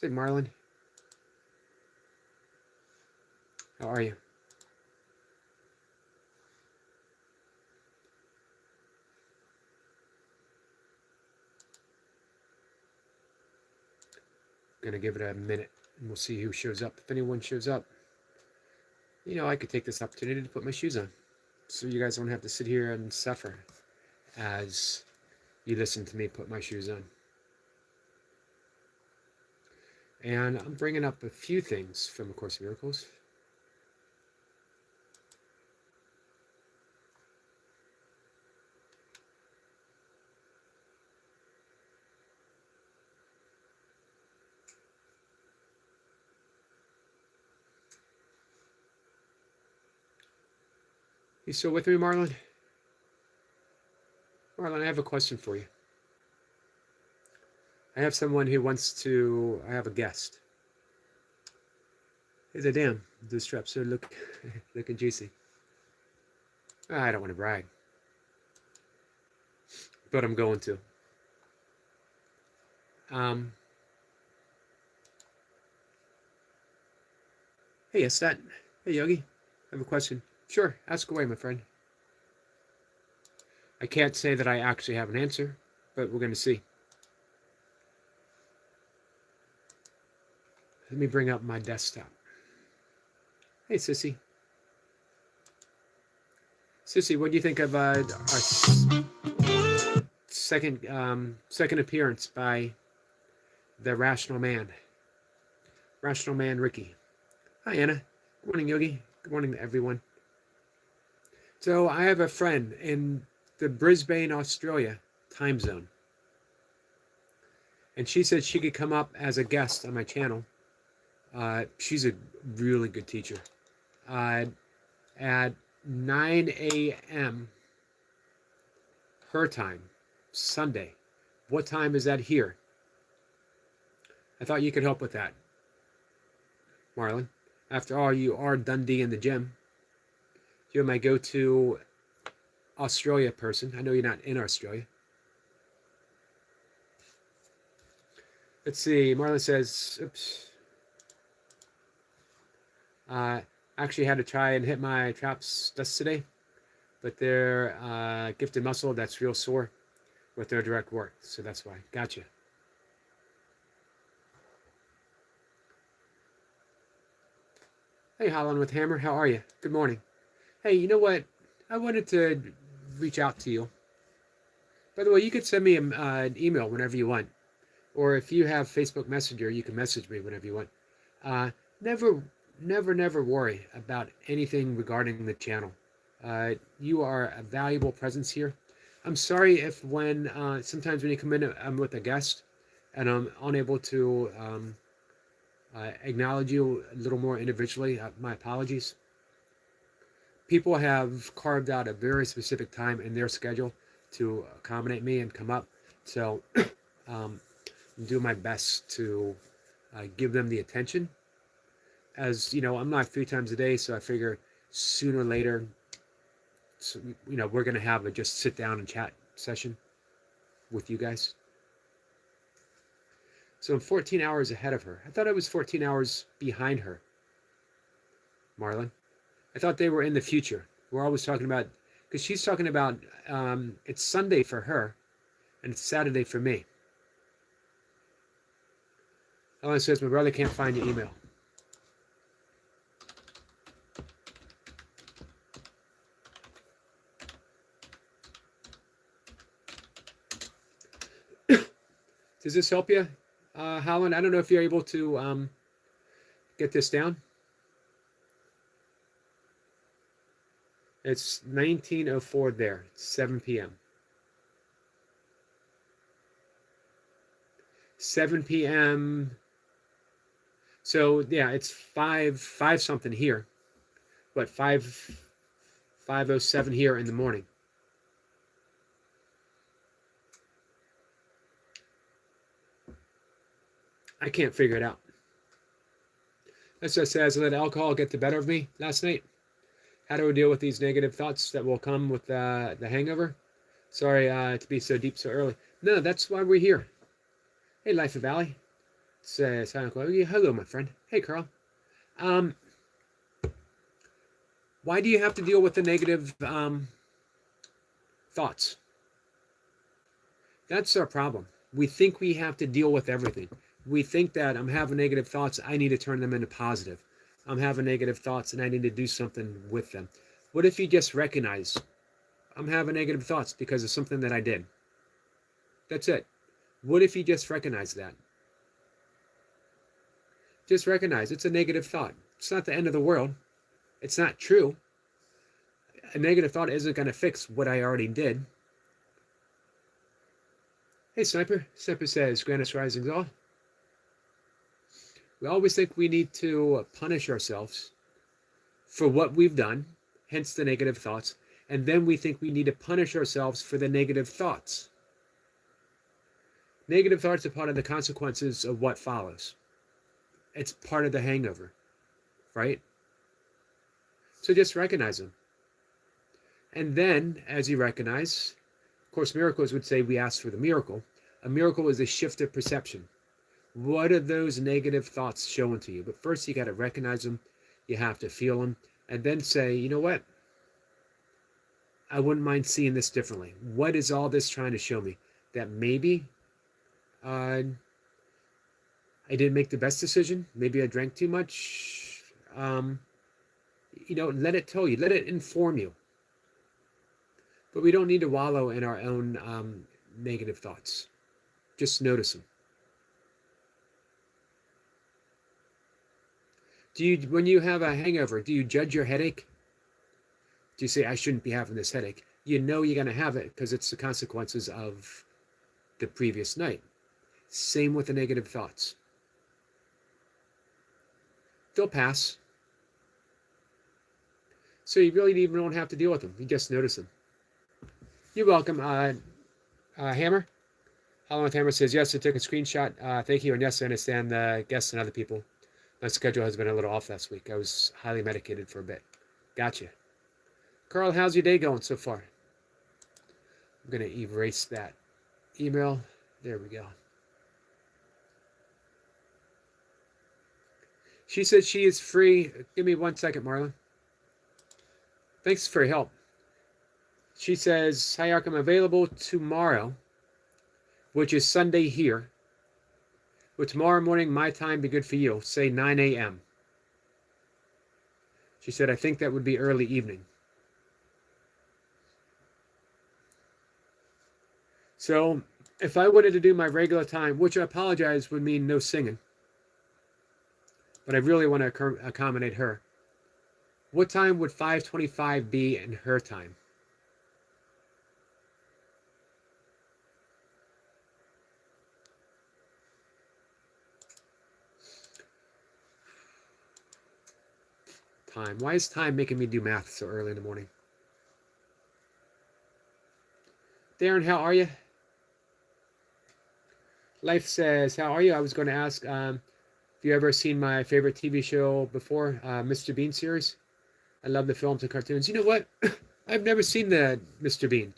Say, Marlon, how are you? Gonna give it a minute and we'll see who shows up. If anyone shows up, I could take this opportunity to put my shoes on so you guys don't have to sit here and suffer as you listen to me put my shoes on. And I'm bringing up a few things from A Course in Miracles. You still with me, Marlon? Marlon, I have a question for you. I have someone who wants to. I have a guest. Hey, there, damn, those straps are looking juicy. I don't want to brag, but I'm going to. Hey, Estat. Hey, Yogi. I have a question. Sure, ask away, my friend. I can't say that I actually have an answer, but we're going to see. Let me bring up my desktop. Hey, Sissy. Sissy, what do you think of our second appearance by the Rational Man? Rational Man Ricky. Hi, Anna. Good morning, Yogi. Good morning to everyone. So I have a friend in the Brisbane, Australia time zone. And she said she could come up as a guest on my channel. She's a really good teacher. At 9 a.m. her time, Sunday. What time is that here? I thought you could help with that, Marlon. After all, you are Dundee in the gym. You're my go-to Australia person. I know you're not in Australia. Let's see. Marlon says, oops. Actually had to try and hit my traps today, but they're gifted muscle that's real sore with their direct work. So that's why. Gotcha. Hey, Holland with Hammer. How are you? Good morning. Hey, you know what? I wanted to reach out to you. By the way, you could send me an email whenever you want. Or if you have Facebook Messenger, you can message me whenever you want. Never worry about anything regarding the channel. You are a valuable presence here. I'm sorry if sometimes when you come in, I'm with a guest and I'm unable to acknowledge you a little more individually. My apologies. People have carved out a very specific time in their schedule to accommodate me and come up. So I'm doing my best to give them the attention. As you know, I'm not 3 times a day, so I figure sooner or later, we're going to have a just sit down and chat session with you guys. So I'm 14 hours ahead of her. I thought I was 14 hours behind her, Marlon. I thought they were in the future. We're always talking about, because she's talking about it's Sunday for her, and it's Saturday for me. Ellen says, my brother can't find your email. Does this help you, Holland? I don't know if you're able to get this down. It's 19:04 there. It's 7 p.m. 7 p.m. So yeah, it's 5 something here. What, 5:07 here in the morning. I can't figure it out. As I said, I let alcohol get the better of me last night. How do we deal with these negative thoughts that will come with the hangover? Sorry to be so deep so early. No, that's why we're here. Hey, Life of Valley. Says, hello, my friend. Hey, Carl. Um, why do you have to deal with the negative thoughts? That's our problem. We think we have to deal with everything. We think that I'm having negative thoughts, I need to turn them into positive. I'm having negative thoughts and I need to do something with them. What if you just recognize I'm having negative thoughts because of something that I did? That's it. What if you just recognize that? Just recognize it's a negative thought. It's not the end of the world. It's not true. A negative thought isn't going to fix what I already did. Hey, Sniper. Sniper says, Grannis Rising's all. We always think we need to punish ourselves for what we've done, hence the negative thoughts, and then we think we need to punish ourselves for the negative thoughts. Negative thoughts are part of the consequences of what follows. It's part of the hangover, right? So just recognize them. And then, as you recognize, of course, miracles would say we ask for the miracle. A miracle is a shift of perception. What are those negative thoughts showing to you? But first, you got to recognize them. You have to feel them. And then say, you know what? I wouldn't mind seeing this differently. What is all this trying to show me? That maybe I didn't make the best decision. Maybe I drank too much. Let it tell you. Let it inform you. But we don't need to wallow in our own negative thoughts. Just notice them. When you have a hangover, do you judge your headache? Do you say, I shouldn't be having this headache? You know you're going to have it because it's the consequences of the previous night. Same with the negative thoughts. They'll pass. So you really even don't have to deal with them. You just notice them. You're welcome, Hammer. Hollow Hammer says, yes, I took a screenshot. Thank you. And yes, I understand the guests and other people. My schedule has been a little off last week. I was highly medicated for a bit. Gotcha. Carl, how's your day going so far? I'm going to erase that email. There we go. She said she is free. Give me 1 second, Marlon. Thanks for your help. She says, hi, Ark, I'm available tomorrow, which is Sunday here. Would tomorrow morning my time be good for you? Say 9 a.m. She said, I think that would be early evening. So if I wanted to do my regular time, which I apologize would mean no singing, but I really want to accommodate her. What time would 5:25 be in her time? Time. Why is time making me do math so early in the morning? Darren, how are you? Life says, how are you? I was going to ask, have you ever seen my favorite TV show before, Mr. Bean series? I love the films and cartoons. You know what? I've never seen the Mr. Bean.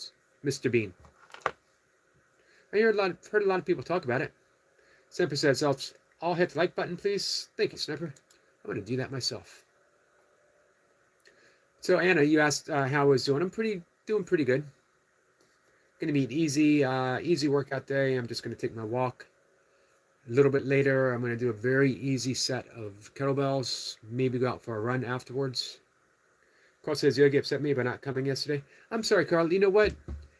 I heard a lot of people talk about it. Sniper says, I'll hit the like button, please. Thank you, Sniper. I'm going to do that myself. So, Anna, you asked how I was doing. I'm doing pretty good. Going to be an easy workout day. I'm just going to take my walk. A little bit later, I'm going to do a very easy set of kettlebells. Maybe go out for a run afterwards. Carl says, Yogi upset me by not coming yesterday. I'm sorry, Carl. You know what?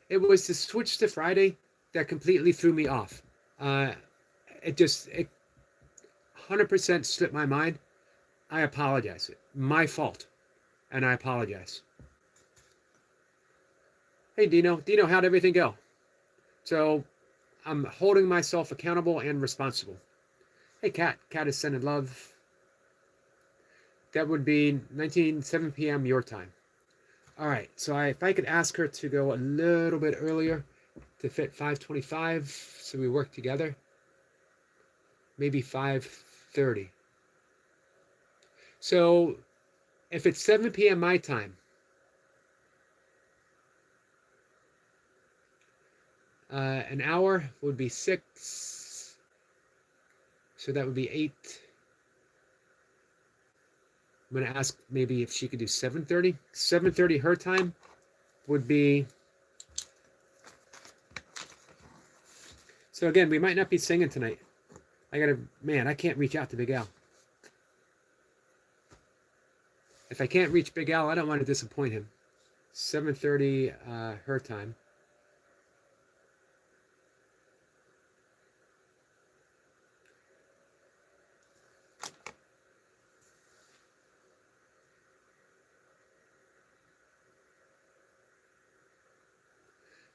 It was the switch to Friday that completely threw me off. It 100% slipped my mind. I apologize. My fault. And I apologize. Hey, Dino. Dino, how'd everything go? So I'm holding myself accountable and responsible. Hey, Kat. Kat is sending love. That would be 7 p.m. your time. All right. So if I could ask her to go a little bit earlier to fit 5:25, so we work together. Maybe 5:30. So if it's 7 p.m. my time, an hour would be 6. So that would be 8. I'm going to ask maybe if she could do 7:30. 7:30 her time would be... So again, we might not be singing tonight. I can't reach out to Big Al. If I can't reach Big Al, I don't want to disappoint him. 7:30 her time.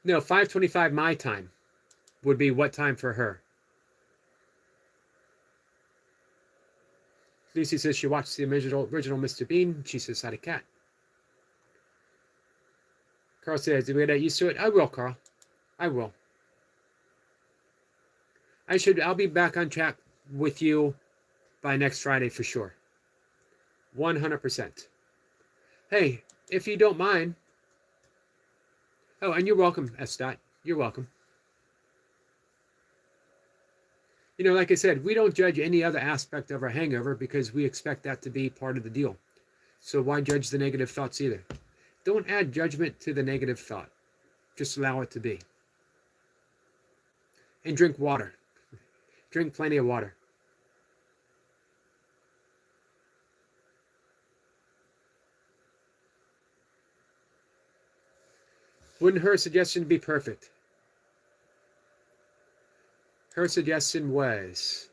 No, 5:25 my time would be what time for her? Lucy says she watched the original Mr. Bean. She says, "Had a cat." Carl says, "Did we get used to it?" I will, Carl. I will. I'll be back on track with you by next Friday for sure. 100%. Hey, if you don't mind. Oh, and you're welcome, S. Dot. You're welcome. Like I said, we don't judge any other aspect of our hangover because we expect that to be part of the deal. So why judge the negative thoughts either? Don't add judgment to the negative thought. Just allow it to be. And drink water. Drink plenty of water. Wouldn't her suggestion be perfect? Her suggestion was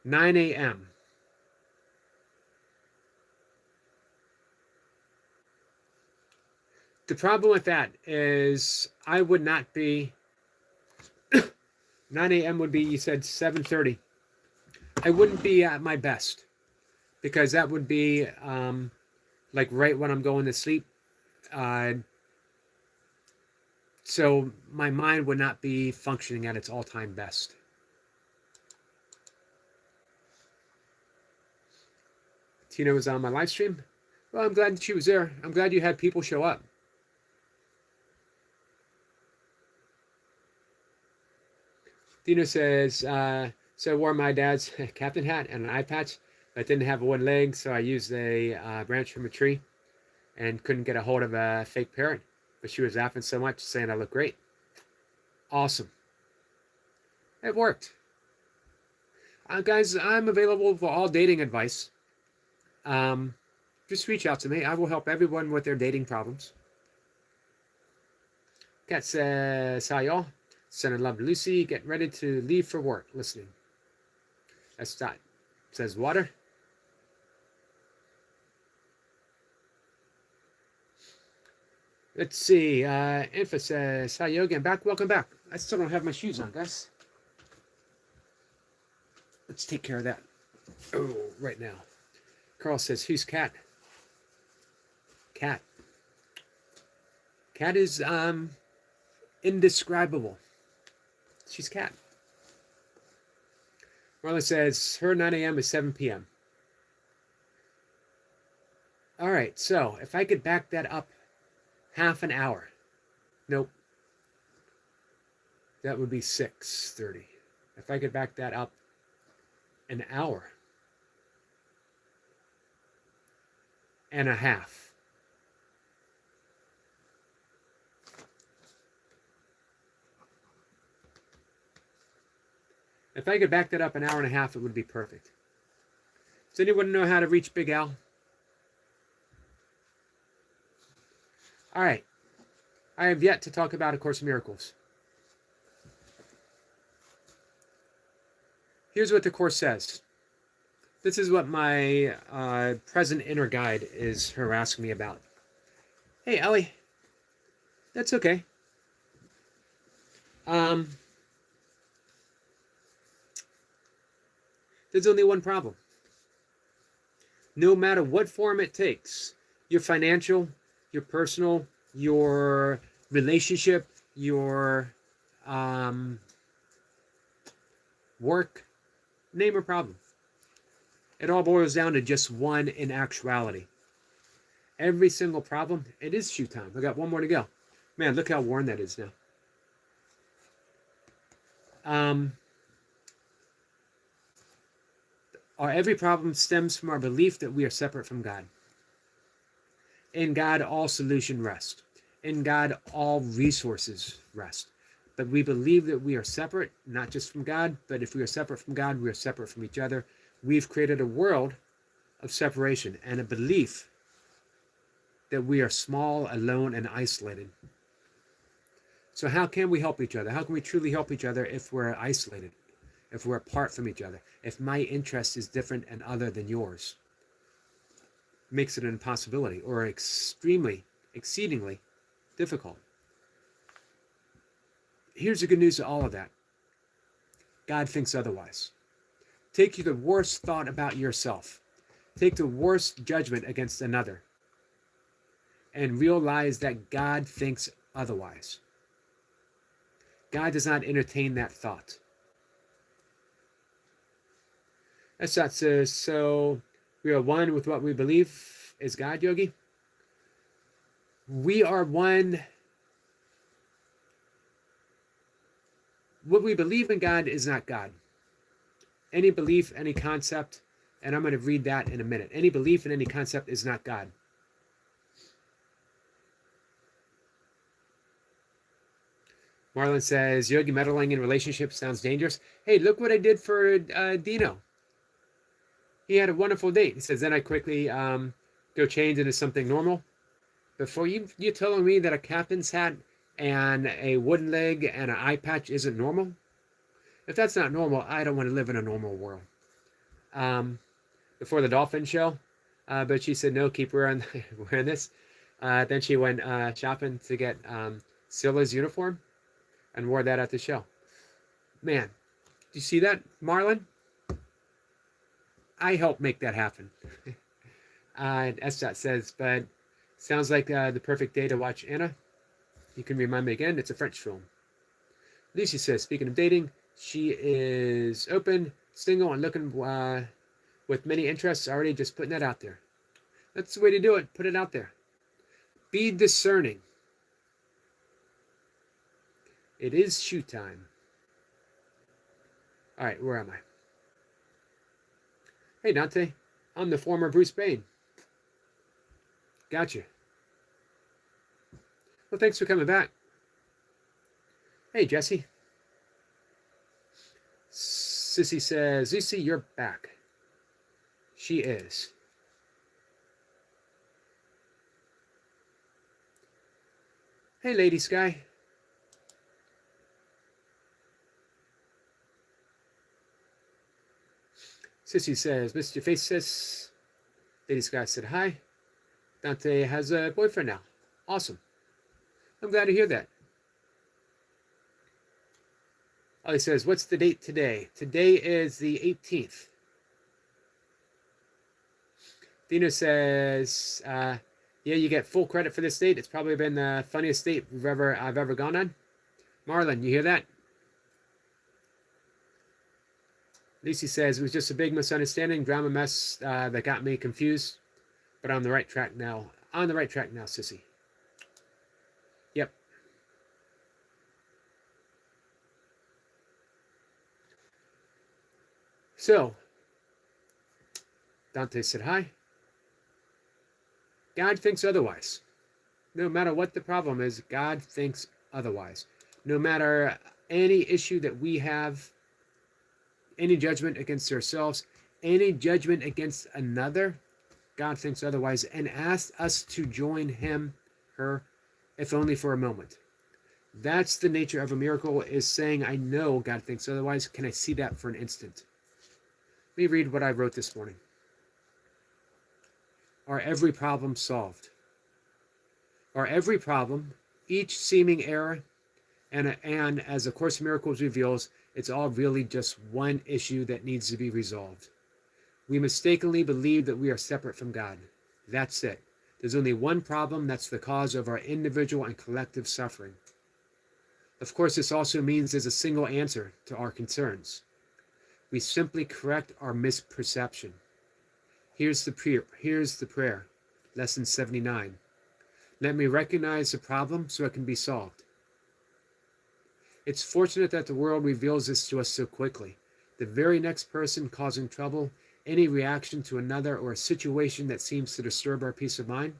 9 a.m. The problem with that is I would not be... 9 a.m. would be, you said 7:30. I wouldn't be at my best because that would be like right when I'm going to sleep. So my mind would not be functioning at its all-time best. Tina was on my live stream. Well, I'm glad that she was there. I'm glad you had people show up. Dino says, so I wore my dad's captain hat and an eye patch, but didn't have one leg, so I used a branch from a tree and couldn't get a hold of a fake parrot. But she was laughing so much, saying I look great. Awesome. It worked. Guys, I'm available for all dating advice. Just reach out to me. I will help everyone with their dating problems. Cat says, hi y'all. Sending love to Lucy. Getting ready to leave for work. Listening. That's Dot. Says water. Let's see. Infa says, hi Yogi. I'm back. Welcome back. I still don't have my shoes on, guys. Let's take care of that. Oh, right now. Carl says, who's Cat? Cat. Cat is indescribable. She's Cat. Marla says her 9 a.m. is 7 p.m. All right, so if I could back that up half an hour. Nope. That would be 6:30. If I could back that up an hour and a half. If I could back that up an hour and a half, it would be perfect. Does anyone know how to reach Big Al? All right. I have yet to talk about A Course in Miracles. Here's what the Course says. This is what my present inner guide is harassing me about. Hey, Ellie. That's okay. There's only one problem. No matter what form it takes, your financial, your personal, your relationship, your work, name a problem. It all boils down to just one in actuality. Every single problem, it is shoe time. I got one more to go. Man, look how worn that is now. Our every problem stems from our belief that we are separate from God. In God, all solution rest. In God, all resources rest. But we believe that we are separate, not just from God, but if we are separate from God, we are separate from each other. We've created a world of separation and a belief that we are small, alone, and isolated. So how can we help each other? How can we truly help each other if we're isolated, if we're apart from each other, if my interest is different and other than yours? Makes it an impossibility or exceedingly difficult. Here's the good news to all of that. God thinks otherwise. Take the worst thought about yourself. Take the worst judgment against another. And realize that God thinks otherwise. God does not entertain that thought. Esat says, so we are one with what we believe is God, Yogi? We are one. What we believe in God is not God. Any belief, any concept, and I'm going to read that in a minute. Any belief in any concept is not God. Marlon says, Yogi, meddling in relationships sounds dangerous. Hey, look what I did for Dino. He had a wonderful date. He says, then I quickly go change into something normal. Before you're telling me that a captain's hat and a wooden leg and an eye patch isn't normal? If that's not normal, I don't want to live in a normal world. Before the dolphin show, but she said, no, keep wearing this. Then she went shopping to get Scylla's uniform and wore that at the show. Man, do you see that, Marlon? I helped make that happen. Estat says, but sounds like the perfect day to watch Anna. You can remind me again, it's a French film. Lucy says, speaking of dating, she is open, single, and looking with many interests already, just putting that out there. That's the way to do it. Put it out there. Be discerning. It is shoot time. All right, where am I? Hey, Dante. I'm the former Bruce Bain. Gotcha. Well, thanks for coming back. Hey, Jesse. Sissy says, Lucy, you're back. She is. Hey, Lady Sky. Sissy says, missed your face, sis. Lady Sky said hi. Dante has a boyfriend now. Awesome. I'm glad to hear that. Ollie says, what's the date today? Today is the 18th. Dino says, yeah, you get full credit for this date. It's probably been the funniest date I've ever gone on. Marlon, you hear that? Lucy says, it was just a big misunderstanding, drama mess that got me confused. But I'm on the right track now. On the right track now, Sissy. Yep. So, Dante said hi. God thinks otherwise. No matter what the problem is, God thinks otherwise. No matter any issue that we have, any judgment against ourselves, any judgment against another, God thinks otherwise and asks us to join him, her, if only for a moment. That's the nature of a miracle, is saying, I know God thinks otherwise. Can I see that for an instant? Let me read what I wrote this morning. Are every problem solved? Are every problem, each seeming error, and as A Course in Miracles reveals, it's all really just one issue that needs to be resolved. We mistakenly believe that we are separate from God. That's it. There's only one problem that's the cause of our individual and collective suffering. Of course, this also means there's a single answer to our concerns. We simply correct our misperception. Here's the prayer. Lesson 79. Let me recognize the problem so it can be solved. It's fortunate that the world reveals this to us so quickly. The very next person causing trouble any reaction to another or a situation that seems to disturb our peace of mind.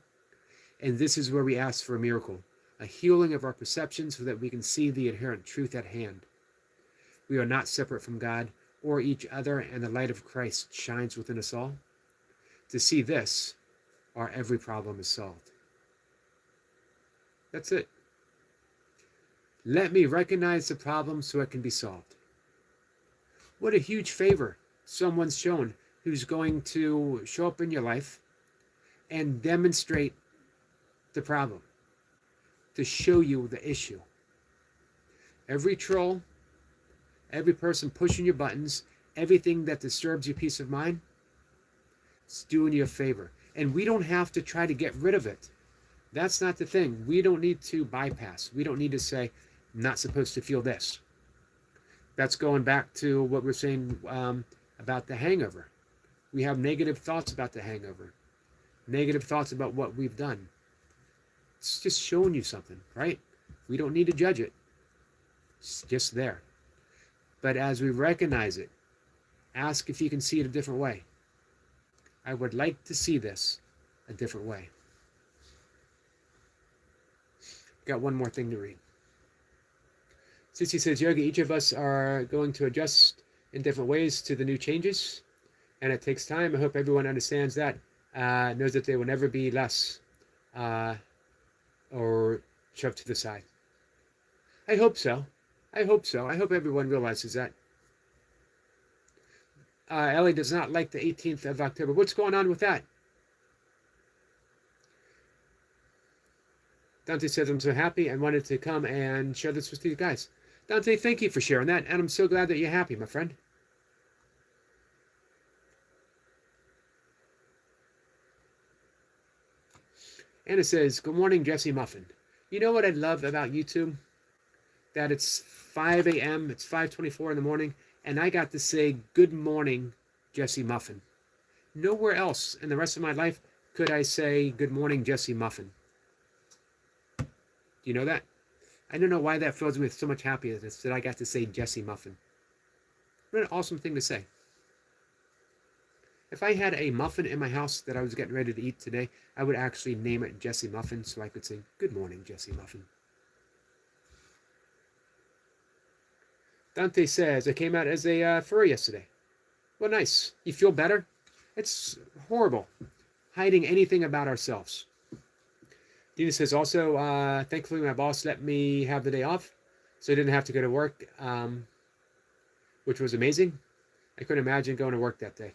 And this is where we ask for a miracle, a healing of our perceptions so that we can see the inherent truth at hand. We are not separate from God or each other, and the light of Christ shines within us all. To see this, our every problem is solved. That's it. Let me recognize the problem so it can be solved. What a huge favor someone's shown who's going to show up in your life and demonstrate the problem, to show you the issue. Every troll, every person pushing your buttons, everything that disturbs your peace of mind, it's doing you a favor. And we don't have to try to get rid of it. That's not the thing. We don't need to bypass. We don't need to say, I'm not supposed to feel this. That's going back to what we're saying about the hangover. We have negative thoughts about the hangover, negative thoughts about what we've done. It's just showing you something, right? We don't need to judge it. It's just there. But as we recognize it, ask if you can see it a different way. I would like to see this a different way. Got one more thing to read. Sissy says, Yogi, each of us are going to adjust in different ways to the new changes, and it takes time. I hope everyone understands that, knows that they will never be less or shoved to the side. I hope so. I hope so. I hope everyone realizes that. Ellie does not like the 18th of October. What's going on with that? Dante says, I'm so happy and wanted to come and share this with you guys. Dante, thank you for sharing that, and I'm so glad that you're happy, my friend. Anna says, good morning, Jesse Muffin. You know what I love about YouTube? That it's 5 a.m., it's 5:24 in the morning, and I got to say, good morning, Jesse Muffin. Nowhere else in the rest of my life could I say, good morning, Jesse Muffin. Do you know that? I don't know why that fills me with so much happiness that I got to say Jesse Muffin. What an awesome thing to say. If I had a muffin in my house that I was getting ready to eat today, I would actually name it Jesse Muffin so I could say, good morning, Jesse Muffin. Dante says, I came out as a furry yesterday. Well, nice. You feel better? It's horrible hiding anything about ourselves. Dina says, also, thankfully my boss let me have the day off, so I didn't have to go to work, which was amazing. I couldn't imagine going to work that day.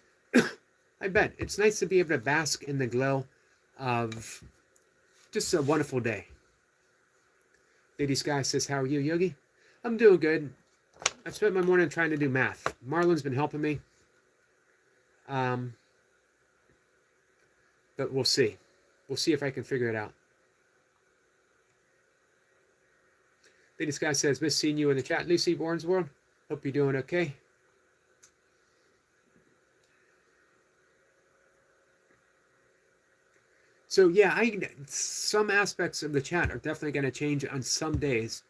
I bet. It's nice to be able to bask in the glow of just a wonderful day. Lady Sky says, how are you, Yogi? I'm doing good. I've spent my morning trying to do math. Marlon's been helping me. But we'll see. We'll see if I can figure it out. Lady Sky says, miss seeing you in the chat, Lucy Bornsworld. Hope you're doing okay. So yeah, some aspects of the chat are definitely going to change on some days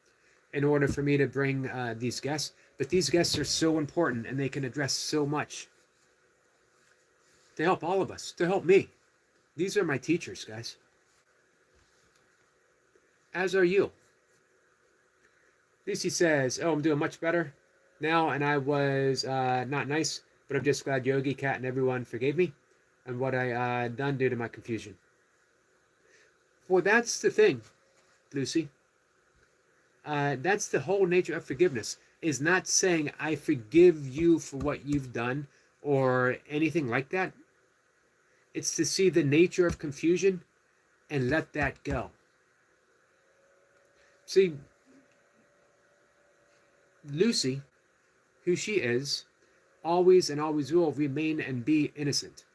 in order for me to bring these guests. But these guests are so important and they can address so much to help all of us, to help me. These are my teachers, guys. As are you. Lucy says, oh, I'm doing much better now, and I was not nice, but I'm just glad Yogi, Kat, and everyone forgave me and what I done due to my confusion. Well, that's the thing, Lucy. That's the whole nature of forgiveness, is not saying I forgive you for what you've done or anything like that. It's to see the nature of confusion and let that go. See, Lucy, who she is, always and always will remain and be innocent.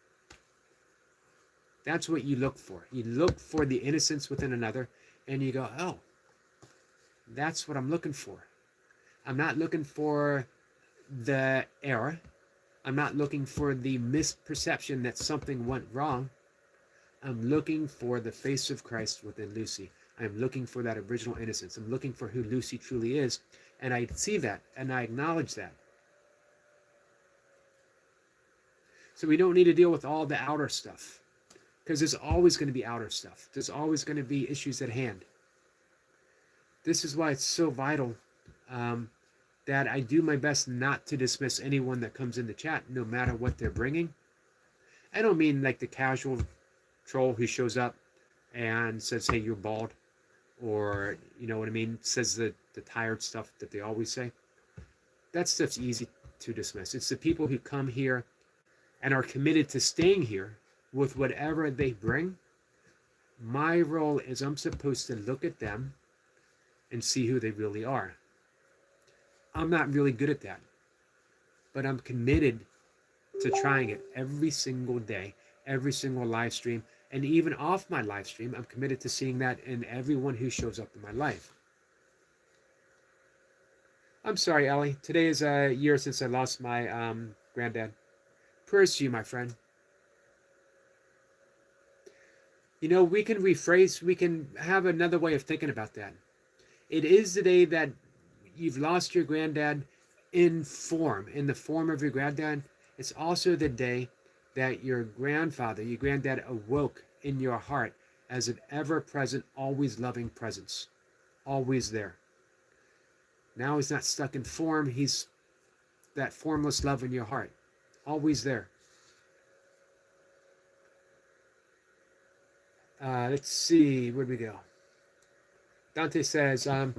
That's what you look for. You look for the innocence within another, and you go, oh, that's what I'm looking for. I'm not looking for the error. I'm not looking for the misperception that something went wrong. I'm looking for the face of Christ within Lucy. I'm looking for that original innocence. I'm looking for who Lucy truly is. And I see that, and I acknowledge that. So we don't need to deal with all the outer stuff, because there's always going to be outer stuff. There's always going to be issues at hand. This is why it's so vital that I do my best not to dismiss anyone that comes in the chat, no matter what they're bringing. I don't mean like the casual troll who shows up and says, hey, you're bald, or, you know what I mean, says the tired stuff that they always say. That stuff's easy to dismiss. It's the people who come here and are committed to staying here with whatever they bring. My role is I'm supposed to look at them and see who they really are. I'm not really good at that, but I'm committed to trying it every single day, every single live stream, and even off my live stream, I'm committed to seeing that in everyone who shows up in my life. I'm sorry, Ellie. Today is a year since I lost my granddad. Prayers to you, my friend. You know, we can rephrase, we can have another way of thinking about that. It is the day that you've lost your granddad in the form of your granddad. It's also the day that your grandfather, your granddad, awoke in your heart as an ever-present, always loving presence. Always there. Now he's not stuck in form. He's that formless love in your heart. Always there. Let's see. Where'd we go? Dante says, I've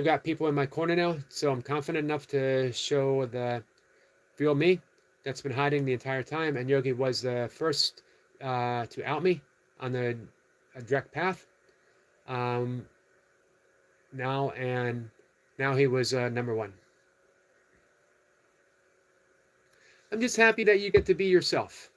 got people in my corner now, so I'm confident enough to show the real me that's been hiding the entire time. And Yogi was the first to out me on the direct path. Now he was number one. I'm just happy that you get to be yourself.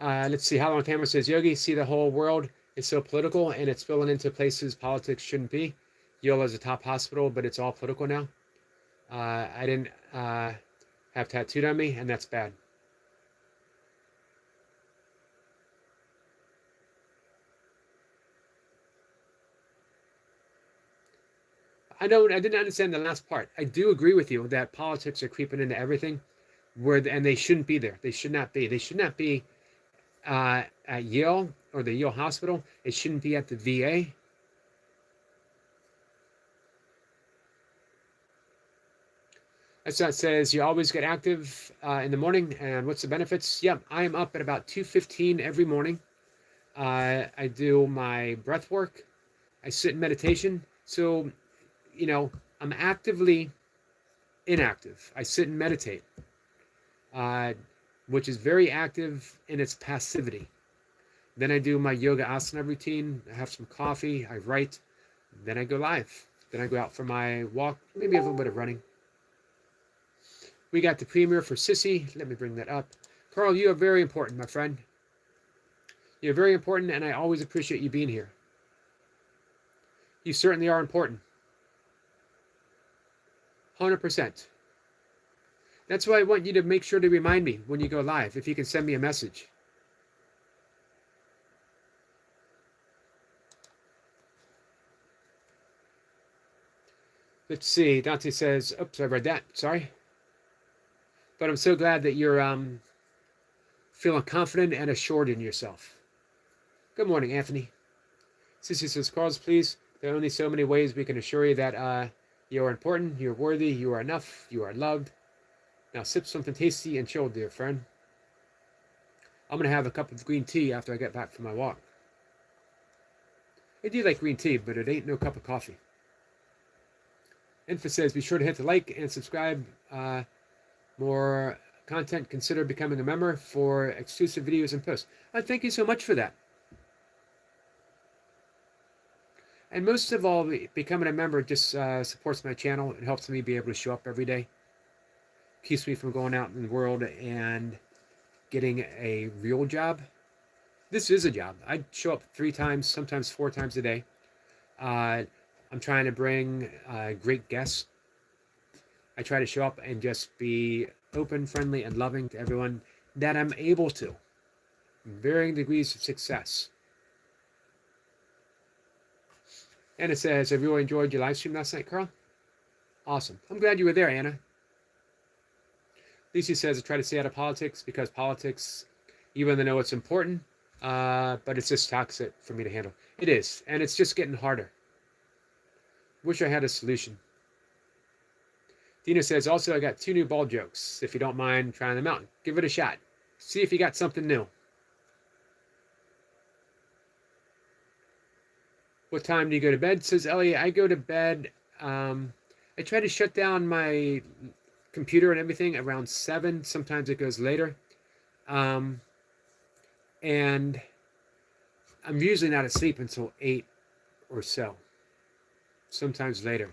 Let's see. How Long Camera says, Yogi, see, the whole world is so political and it's spilling into places politics shouldn't be. Yale is a top hospital, but it's all political now. I didn't have tattooed on me, and that's bad. I didn't understand the last part. I do agree with you that politics are creeping into everything, and they shouldn't be there. They should not be. They should not be at Yale or the Yale Hospital. It shouldn't be at the VA. That says you always get active in the morning, and what's the benefits? Yep, I am up at about 2:15 every morning. I do my breath work. I sit in meditation. So, you know, I'm actively inactive. I sit and meditate, which is very active in its passivity. Then I do my yoga asana routine. I have some coffee. I write. Then I go live. Then I go out for my walk. Maybe a little bit of running. We got the premiere for Sissy. Let me bring that up. Carl, you are very important, my friend. You're very important, and I always appreciate you being here. You certainly are important. 100%. That's why I want you to make sure to remind me when you go live, if you can send me a message. Let's see. Dante says, oops, I read that. Sorry. But I'm so glad that you're feeling confident and assured in yourself. Good morning, Anthony. Sissy says, Carls, please. There are only so many ways we can assure you that you are important, you're worthy, you are enough, you are loved. Now sip something tasty and chill, dear friend. I'm going to have a cup of green tea after I get back from my walk. I do like green tea, but it ain't no cup of coffee. Info says, be sure to hit the like and subscribe. More content, consider becoming a member for exclusive videos and posts. Thank you so much for that. And most of all, becoming a member just supports my channel. It helps me be able to show up every day. Keeps me from going out in the world and getting a real job. This is a job. I show up 3 times, sometimes 4 times a day. I'm trying to bring great guests. I try to show up and just be open, friendly, and loving to everyone that I'm able to. Varying degrees of success. Anna says, I really enjoyed your live stream last night, Carl. Awesome. I'm glad you were there, Anna. Lucy says I try to stay out of politics because politics, even though it's important, but it's just toxic for me to handle. It is, and it's just getting harder. Wish I had a solution. Dina says, also, I got 2 new ball jokes. If you don't mind trying them out, give it a shot. See if you got something new. What time do you go to bed? Says Elliot, I go to bed. I try to shut down my computer and everything around 7. Sometimes it goes later. And I'm usually not asleep until 8 or so. Sometimes later.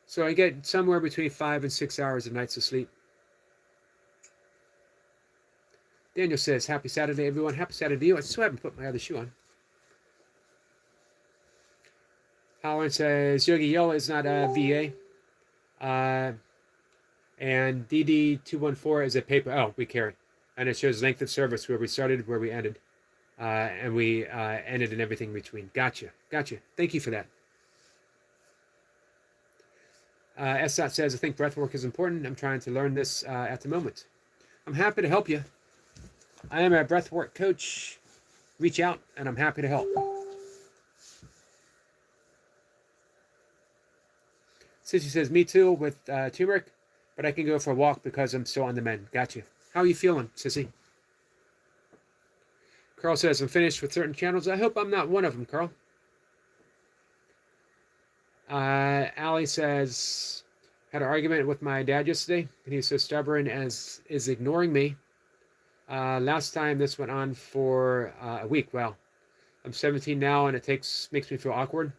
So I get somewhere between 5 and 6 hours of nights of sleep. Daniel says, happy Saturday, everyone. Happy Saturday to you. I still haven't put my other shoe on. Howard says, Yogi Yellow is not a VA. And DD214 is a paper. Oh, we carry. And it shows length of service, where we started, where we ended. And we ended and everything in between. Gotcha. Thank you for that. S. says, I think breathwork is important. I'm trying to learn this at the moment. I'm happy to help you. I am a breathwork coach. Reach out, and I'm happy to help. Sissy says, me too, with turmeric, but I can go for a walk because I'm still on the mend. Gotcha. How are you feeling, Sissy? Carl says, I'm finished with certain channels. I hope I'm not one of them, Carl. Allie says, had an argument with my dad yesterday, and he's so stubborn as is ignoring me. Last time this went on for a week. Wow. I'm 17 now, and it makes me feel awkward.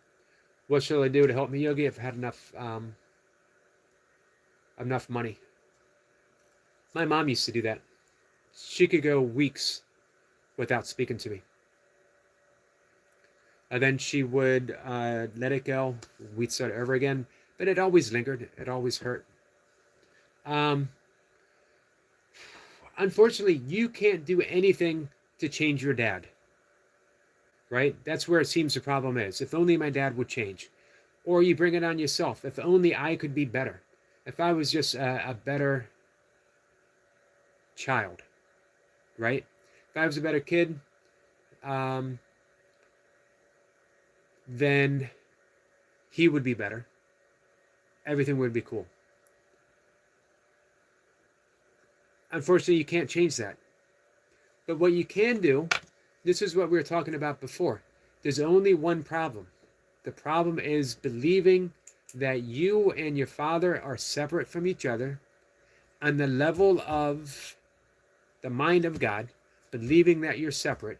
What should I do to help me, Yogi, if I had enough money? My mom used to do that. She could go weeks without speaking to me. And then she would let it go. We'd start over again. But it always lingered. It always hurt. Unfortunately, you can't do anything to change your dad. Right? That's where it seems the problem is. If only my dad would change. Or you bring it on yourself. If only I could be better. If I was just a better child. Right? If I was a better kid, then he would be better. Everything would be cool. Unfortunately, you can't change that. But what you can do, this is what we were talking about before. There's only one problem. The problem is believing that you and your father are separate from each other on the level of the mind of God, believing that you're separate,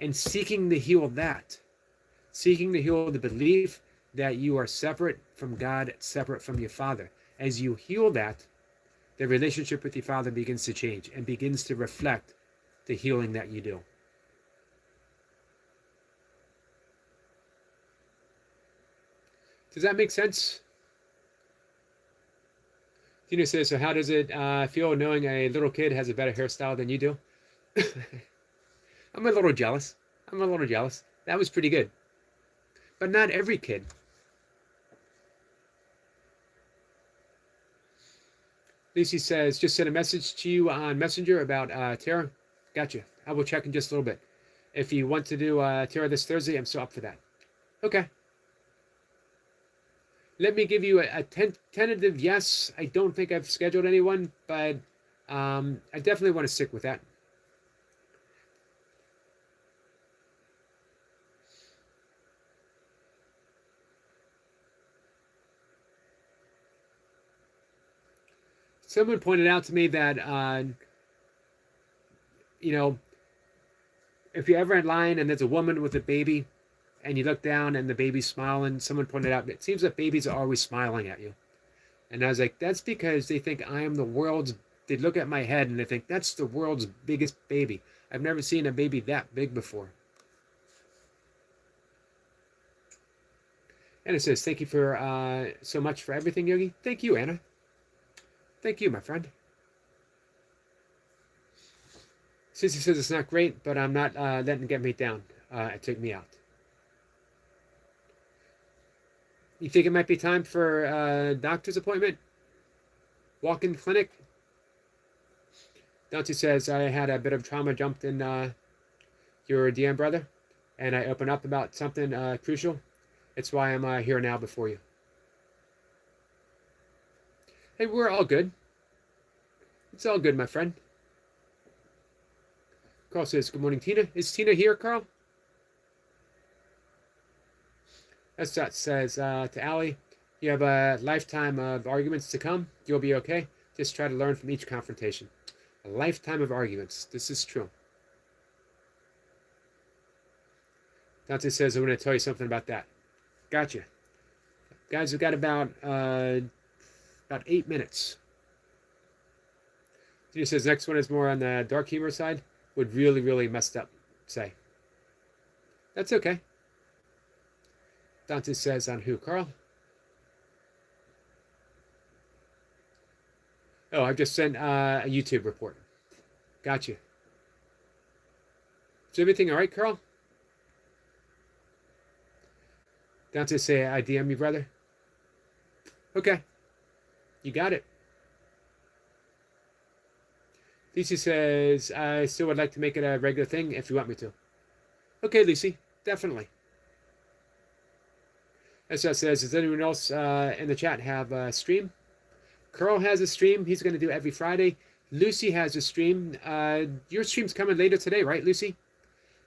and seeking to heal that. Seeking to heal the belief that you are separate from God, separate from your father. As you heal that, the relationship with your father begins to change and begins to reflect the healing that you do. Does that make sense? Tina says, so how does it feel knowing a little kid has a better hairstyle than you do? I'm a little jealous. That was pretty good. But not every kid. Lucy says, just sent a message to you on Messenger about Tara. Gotcha. I will check in just a little bit. If you want to do Tara this Thursday, I'm still up for that. Okay. Let me give you a tentative yes. I don't think I've scheduled anyone, but I definitely want to stick with that. Someone pointed out to me that, if you're ever in line and there's a woman with a baby and you look down and the baby's smiling, someone pointed out, it seems like babies are always smiling at you. And I was like, that's because they think I am they look at my head and they think that's the world's biggest baby. I've never seen a baby that big before. And it says, thank you for so much for everything, Yogi. Thank you, Anna. Thank you, my friend. Sissy says it's not great, but I'm not letting it get me down. It took me out. You think it might be time for a doctor's appointment? Walk-in clinic? Dante says, I had a bit of trauma jumped in your DM, brother, and I open up about something crucial. It's why I'm here now before you. Hey, we're all good. It's all good, my friend. Carl says, good morning, Tina. Is Tina here, Carl? Estat says to Allie, you have a lifetime of arguments to come. You'll be okay. Just try to learn from each confrontation. A lifetime of arguments. This is true. Dante says, I want to tell you something about that. Gotcha. Guys, we've got about 8 minutes. He says, next one is more on the dark humor side. Would really, really messed up, say. That's okay. Dante says, on who, Carl? Oh, I've just sent a YouTube report. Gotcha. Is everything all right, Carl? Dante say, I DM you, brother. Okay. You got it. Lucy says, I still would like to make it a regular thing if you want me to. Okay, Lucy. Definitely. Estat says, does anyone else in the chat have a stream? Carl has a stream. He's going to do every Friday. Lucy has a stream. Your stream's coming later today, right, Lucy?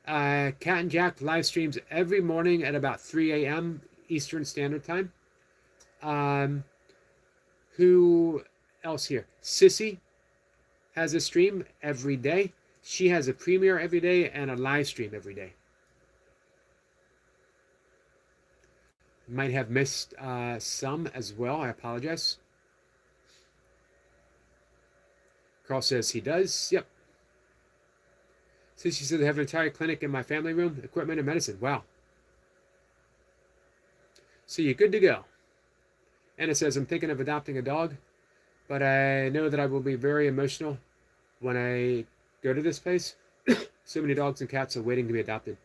Cat and Jack live streams every morning at about 3 a.m. Eastern Standard Time. Who else here? Sissy has a stream every day. She has a premiere every day and a live stream every day. Might have missed some as well. I apologize. Carl says he does. Yep. Sissy said they have an entire clinic in my family room, equipment and medicine. Wow. So you're good to go. Anna says, I'm thinking of adopting a dog, but I know that I will be very emotional when I go to this place. So many dogs and cats are waiting to be adopted.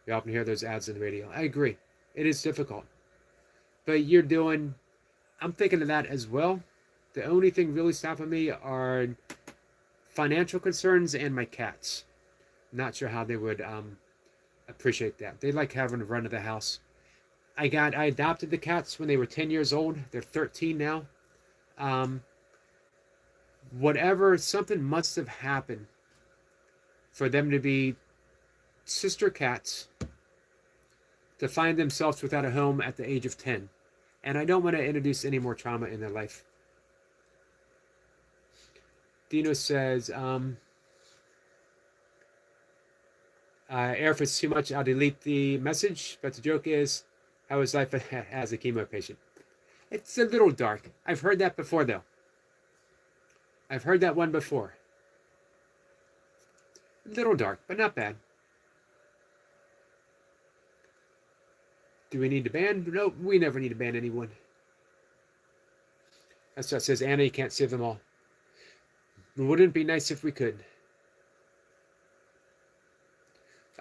You often hear those ads on the radio. I agree. It is difficult. But I'm thinking of that as well. The only thing really stopping me are financial concerns and my cats. Not sure how they would appreciate that. They like having a run of the house. I adopted the cats when they were 10 years old. They're 13 now. Something must have happened for them to be sister cats, to find themselves without a home at the age of 10. And I don't want to introduce any more trauma in their life. Dino says, if it's too much, I'll delete the message. But the joke is, how is life as a chemo patient? It's a little dark. I've heard that before, though. I've heard that one before. A little dark, but not bad. Do we need to ban? No, we never need to ban anyone. That's what it says, Anna, you can't save them all. Wouldn't it be nice if we could?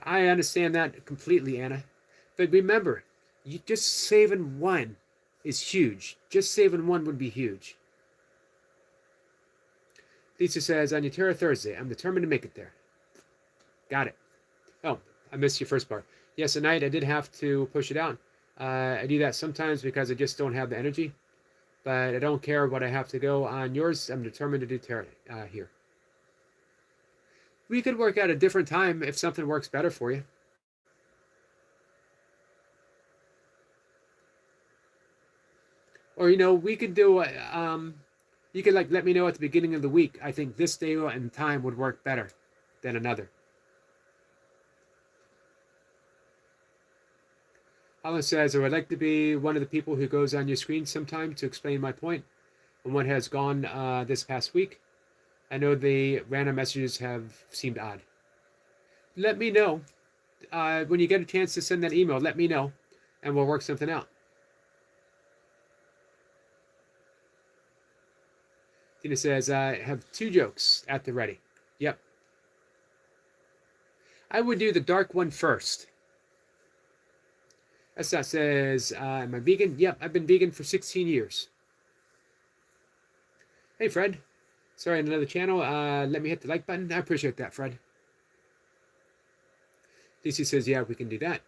I understand that completely, Anna. But remember, just saving one is huge. Just saving one would be huge. Lisa says, on Utera Thursday, I'm determined to make it there. Got it. Oh, I missed your first part. Yes, at night I did have to push it out. I do that sometimes because I just don't have the energy. But I don't care what I have to go on yours. I'm determined to do Terra here. We could work out a different time if something works better for you. Or, we could do, you could let me know at the beginning of the week. I think this day and time would work better than another. Alan says, I would like to be one of the people who goes on your screen sometime to explain my point on what has gone this past week. I know the random messages have seemed odd. Let me know. When you get a chance to send that email, let me know, and we'll work something out. Tina says, I have 2 jokes at the ready. Yep. I would do the dark one first. Esat says, am I vegan? Yep, I've been vegan for 16 years. Hey, Fred. Sorry, another channel. Let me hit the like button. I appreciate that, Fred. DC says, yeah, we can do that.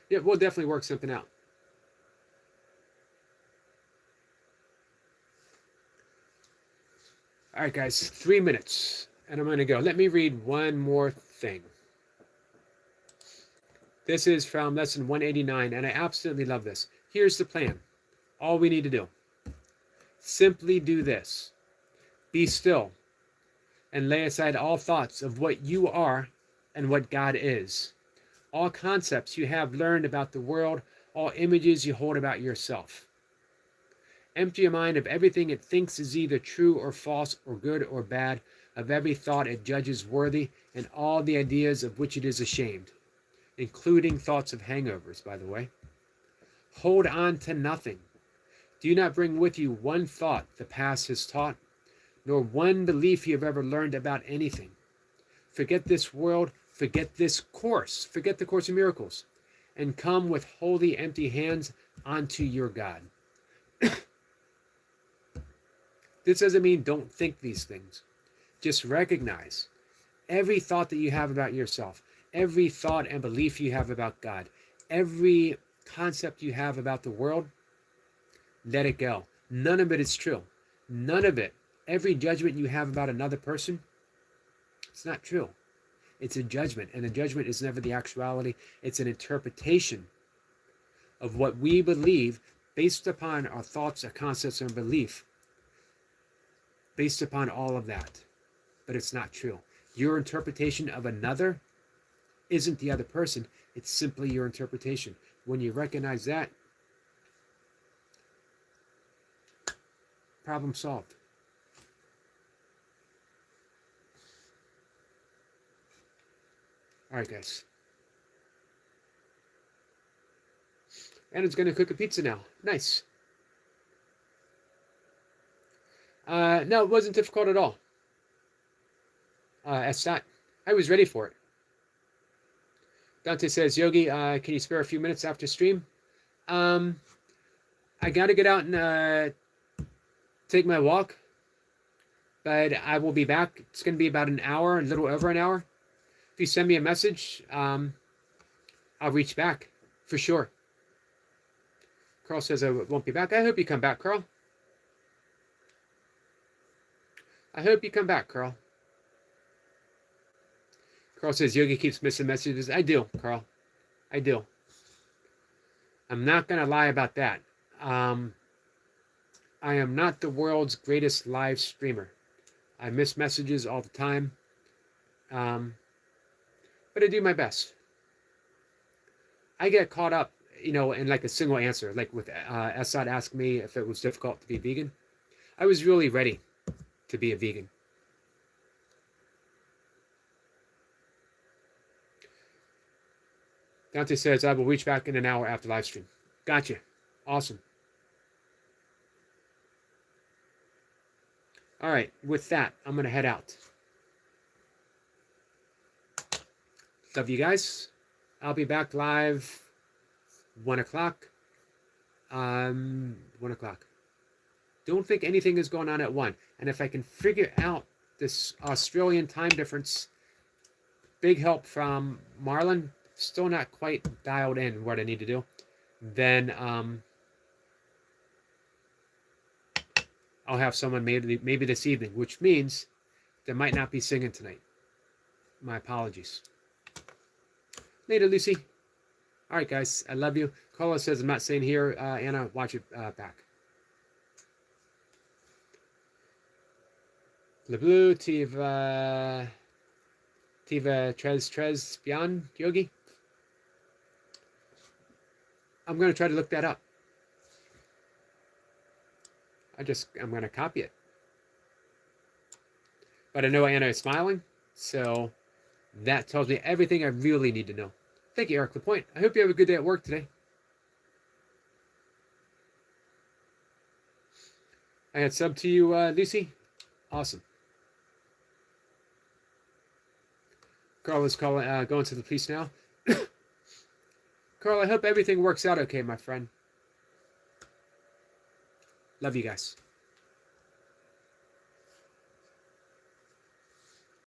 Yeah, we'll definitely work something out. All right, guys, 3 minutes, and I'm going to go. Let me read one more thing. This is from lesson 189, and I absolutely love this. Here's the plan. All we need to do. Simply do this. Be still and lay aside all thoughts of what you are and what God is. All concepts you have learned about the world, all images you hold about yourself. Empty your mind of everything it thinks is either true or false or good or bad, of every thought it judges worthy, and all the ideas of which it is ashamed, including thoughts of hangovers, by the way. Hold on to nothing. Do not bring with you one thought the past has taught, nor one belief you have ever learned about anything. Forget this world, forget this course, forget the Course in Miracles, and come with wholly empty hands onto your God. This doesn't mean don't think these things. Just recognize every thought that you have about yourself, every thought and belief you have about God, every concept you have about the world, let it go. None of it is true. None of it. Every judgment you have about another person, it's not true. It's a judgment, and a judgment is never the actuality. It's an interpretation of what we believe based upon our thoughts, our concepts, and belief, based upon all of that. But it's not true. Your interpretation of another isn't the other person. It's simply your interpretation. When you recognize that, problem solved. All right, guys. And it's going to cook a pizza now. Nice. No, it wasn't difficult at all. That's not. I was ready for it. Dante says, Yogi, can you spare a few minutes after stream? I got to get out and take my walk, but I will be back. It's going to be about an hour, a little over an hour. If you send me a message, I'll reach back for sure. Carl says I won't be back. I hope you come back, Carl. I hope you come back, Carl. Carl says Yogi keeps missing messages. I do, Carl. I do. I'm not going to lie about that. I am not the world's greatest live streamer. I miss messages all the time. But I do my best. I get caught up, in like a single answer, like with Assad asked me if it was difficult to be vegan. I was really ready to be a vegan. Dante says, I will reach back in an hour after live stream. Gotcha. Awesome. All right, with that, I'm going to head out. Love you guys. I'll be back live 1 o'clock. 1 o'clock. Don't think anything is going on at 1. And if I can figure out this Australian time difference, big help from Marlon, still not quite dialed in what I need to do, then I'll have someone maybe this evening, which means there might not be singing tonight. My apologies. Later, Lucy. All right, guys. I love you. Carlos says I'm not saying here. Anna, watch it back. Le Bleu, Tiva Tres Beyond Yogi. I'm going to try to look that up. I'm going to copy it. But I know Anna is smiling, so that tells me everything I really need to know. Thank you, Eric Lapointe. I hope you have a good day at work today. I had sub to you, Lucy. Awesome. Carl is going to the police now. Carl, I hope everything works out okay, my friend. Love you guys.